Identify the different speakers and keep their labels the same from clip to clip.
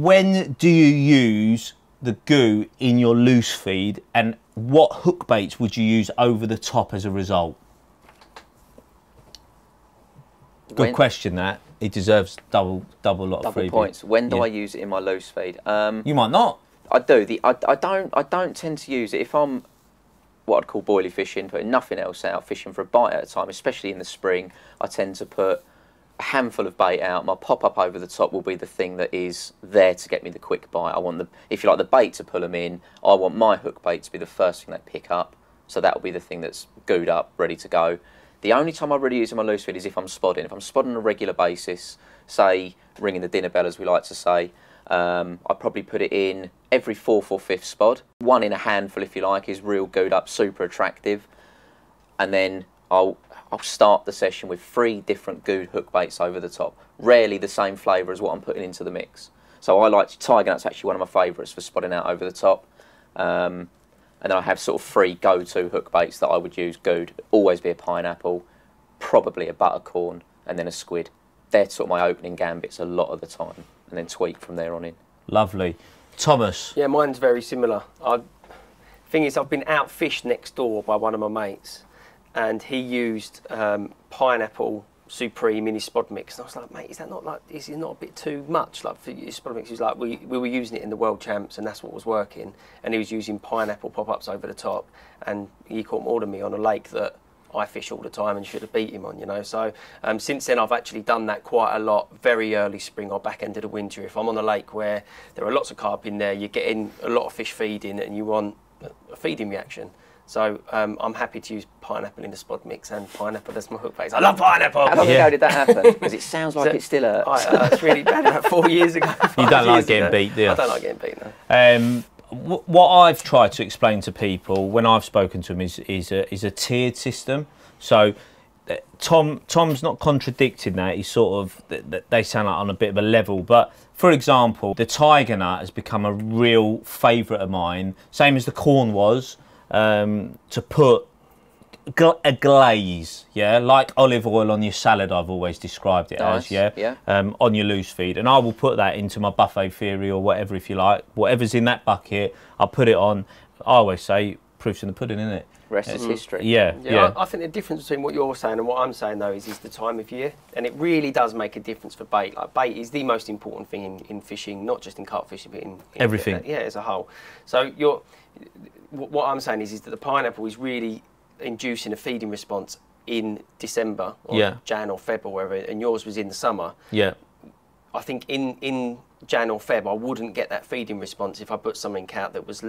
Speaker 1: when do you use the GOO in your loose feed, and what hook baits would you use over the top as a result? Good question. That it deserves double lot of
Speaker 2: points. When do I use it in my loose feed?
Speaker 1: You might not.
Speaker 2: I do. I don't tend to use it if I'm what I'd call boilie fishing, putting nothing else out, fishing for a bite at a time. Especially in the spring, I tend to put a handful of bait out. My pop up over the top will be the thing that is there to get me the quick bite. I want the, if you like, the bait to pull them in. I want my hook bait to be the first thing they pick up. So that will be the thing that's gooed up, ready to go. The only time I really use it in my loose feed is if I'm spodding. If I'm spodding on a regular basis, say ringing the dinner bell as we like to say, I probably put it in every 4th or 5th spod. One in a handful, if you like, is real gooed up, super attractive. And then I'll start the session with 3 different gooed hook baits over the top. Rarely the same flavour as what I'm putting into the mix. So I like tiger nut's actually one of my favourites for spodding out over the top. And then I have sort of 3 go-to hook baits that I would use gooed. Always be a pineapple, probably a buttercorn, and then a squid. They're sort of my opening gambits a lot of the time, and then tweak from there on in. Lovely. Thomas?
Speaker 3: Yeah, mine's very similar. Thing is, I've been outfished next door by one of my mates, and he used pineapple Supreme in his spod mix. And I was like, mate, is that not like, is it not a bit too much? Like for his spod mix, he was like, we were using it in the World Champs, and that's what was working. And he was using pineapple pop-ups over the top, and he caught more than me on a lake that I fish all the time and should have beat him on, you know. So since then, I've actually done that quite a lot, very early spring or back end of the winter. If I'm on a lake where there are lots of carp in there, you're getting a lot of fish feeding, and you want a feeding reaction. So I'm happy to use pineapple in the spod mix, and pineapple as my hook bait. I love pineapple!
Speaker 2: How long ago did that happen? Because it sounds like it still hurts.
Speaker 3: It's really bad, about 4 years ago.
Speaker 1: You don't like getting beat, do you?
Speaker 3: I don't like getting beat, no.
Speaker 1: What I've tried to explain to people when I've spoken to them is a tiered system. So Tom's not contradicting that. He's sort of, they sound like on a bit of a level. But for example, the tiger nut has become a real favourite of mine, same as the corn was. To put a glaze, yeah, like olive oil on your salad, I've always described it as, yeah, on your loose feed. And I will put that into my buffet theory or whatever, if you like. Whatever's in that bucket, I'll put it on. I always say, proof's in the pudding, isn't it?
Speaker 2: Rest is history.
Speaker 1: Yeah.
Speaker 3: I think the difference between what you're saying and what I'm saying, though, is the time of year. And it really does make a difference for bait. Like, bait is the most important thing in fishing, not just in carp fishing, but in
Speaker 1: everything.
Speaker 3: Yeah, as a whole. So what I'm saying is that the pineapple is really inducing a feeding response in December or Jan or Feb or wherever, and yours was in the summer.
Speaker 1: Yeah.
Speaker 3: I think in Jan or Feb, I wouldn't get that feeding response if I put something out that was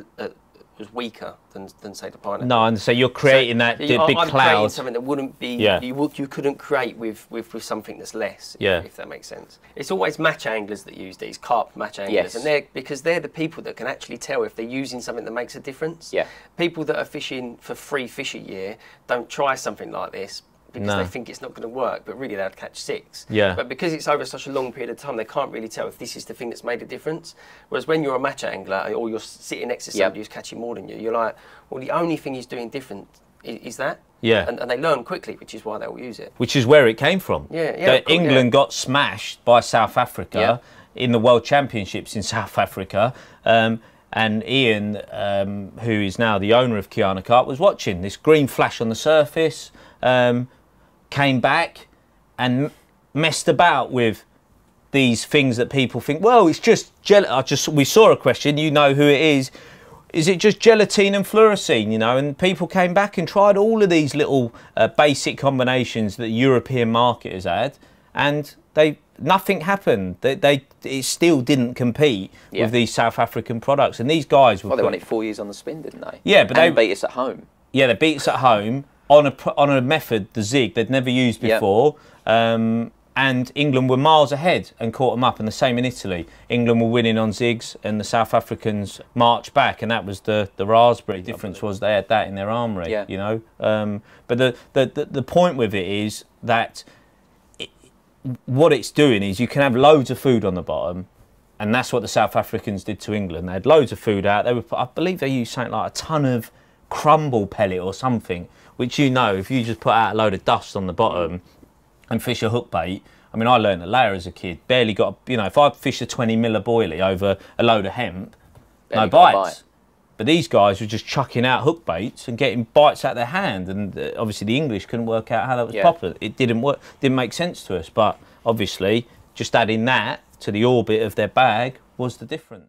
Speaker 3: weaker than say the pineapple.
Speaker 1: No, and so you're creating that big
Speaker 3: I'm
Speaker 1: cloud.
Speaker 3: Creating something that wouldn't be, you couldn't create with something that's less, if that makes sense. It's always match anglers that use these, carp match anglers, and because they're the people that can actually tell if they're using something that makes a difference. Yeah. People that are fishing for 3 fish a year don't try something like this because they think it's not going to work, but really they'd catch 6. Yeah. But because it's over such a long period of time, they can't really tell if this is the thing that's made a difference. Whereas when you're a match angler or you're sitting next to somebody who's catching more than you, you're like, well, the only thing he's doing different is that. Yeah. And they learn quickly, which is why they'll use it.
Speaker 1: Which is where it came from. England got smashed by South Africa in the World Championships in South Africa. And Ian, who is now the owner of Kiana Carp, was watching this green flash on the surface. Came back and messed about with these things that people think, well, it's just we saw a question, you know who it is it just gelatine and fluorescein, you know? And people came back and tried all of these little basic combinations that the European market has had, and nothing happened. It still didn't compete with these South African products. And these guys were...
Speaker 2: they won it 4 years on the spin, didn't they?
Speaker 1: Yeah, but
Speaker 2: they beat us at home. Yeah,
Speaker 1: they beat us at home. On a method, the zig, they'd never used before, and England were miles ahead and caught them up, and the same in Italy. England were winning on zigs, and the South Africans marched back, and that was the raspberry. The difference was they had that in their armoury, you know. But the point with it is that what it's doing is you can have loads of food on the bottom, and that's what the South Africans did to England. They had loads of food out. I believe they used something like a ton of crumble pellet or something, which, you know, if you just put out a load of dust on the bottom, and fish a hook bait. I mean, I learned a layer as a kid. Barely got, you know, if I fished a 20 miller boilie over a load of hemp, no bites. But these guys were just chucking out hook baits and getting bites out their hand. And obviously the English couldn't work out how that was proper. It didn't work, didn't make sense to us. But obviously, just adding that to the orbit of their bag was the difference.